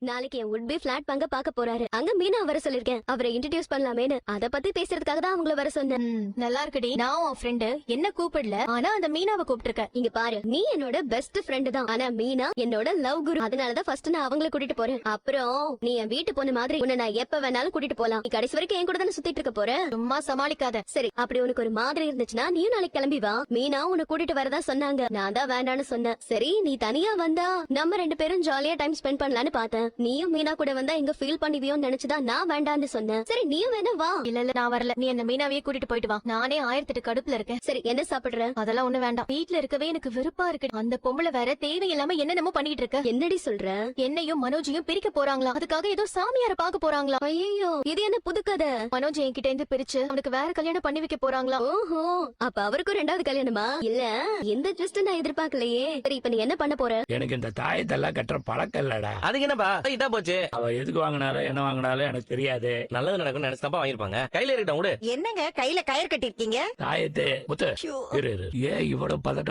நாளைக்கு என் உட்பி பிளாட் பங்க பாக்க போறாரு. அங்க மீனா வர சொல்லிருக்கேன். அவரை இன்ட்ரோடியூஸ் பண்ணலாமேன்னு. அத பத்தி பேசுறதுக்காக தான் அவங்கள வர சொன்னேன். நல்லா இருக்குடி. நான் உன் ஃப்ரெண்டு என்ன கூப்பிடல, ஆனா அந்த மீனாவை கூப்பிட்டு இங்க பாரு, நீ என்னோட பெஸ்ட் ஃப்ரெண்ட் தான். ஆனா மீனா என்னோட லவ் குரு. அதனாலதான் ஃபர்ஸ்ட் நான் அவங்கள கூட்டிட்டு போறேன். அப்புறம் நீ என் வீட்டு பொண்ணு மாதிரி உன்னை நான் எப்ப வேணாலும் கூட்டிட்டு போலாம். நீ கடைசி வரைக்கும் என் கூட தானே சுத்திட்டு இருக்க போற. சும்மா சமாளிக்காத. சரி, அப்படி உனக்கு ஒரு மாதிரி இருந்துச்சுன்னா நீயும் நாளைக்கு கிளம்பி வா. மீனா உன்னை கூட்டிட்டு வரதா சொன்னாங்க. நான் தான் வேண்டான்னு சொன்னேன். சரி, நீ தனியா வந்தா நம்ம 2 பேரும் ஜாலியா டைம் ஸ்பெண்ட் பண்ணலான்னு பார்த்தேன். நீயும் மீனா கூட வந்தா எங்க ஃபீல் பண்ணுவியோன்னு நினைச்சுதான் நான் வேண்டான்னு சொன்னேன். சரி, நீயும் வேணா வா. இல்ல நான் வரல. நீ என்ன மீனாவையே கூட்டிட்டு போயிட்டு வா. நானே 1008 கடுப்புல இருக்கேன். சரி, என்ன சாப்பிடுற? அதெல்லாம் ஒண்ணு வேண்டாம். வீட்ல இருக்கவே எனக்கு வெறுப்பா இருக்கு. அந்த பொம்பளை வேற தேவையில்லாம என்னென்னமோ பண்ணிட்டு இருக்க. என்னடி சொல்ற? என்னையும் மனோஜையும் பிரிக்க போறாங்களா? அதுக்காக ஏதோ சாமியார பாக்க போறாங்களா? ஐயோ, இது என்ன புது கதை? மனோஜ் என்கிட்ட இருந்து பிரிச்சு அவனுக்கு வேற கல்யாணம் பண்ணி வைக்க போறாங்களா? ஓஹோ, அப்ப அவருக்கும் 2வது கல்யாணமா? இல்ல, எந்த ட்விஸ்ட் நான் எதிர்பார்க்கலையே. சரி, இப்ப நீ என்ன பண்ண போற? எனக்கு இந்த தாயத்தெல்லாம் கட்டுற பழக்கம் இல்லடா. அதுக்கு என்னப்பா இதா போச்சு. அவ எதுக்கு வாங்கினாலும் என்ன வாங்கினாலும் எனக்கு தெரியாது. நல்லது நடக்கும் நினைச்சுதாப்பா வாங்கிருப்பாங்க. கையில இருக்கட்டும் விடு. என்னங்க கையில கயிறு கட்டிருக்கீங்க? தாயத்து முத்து இரு. ஏன் இவ்வளவு பதட்டம்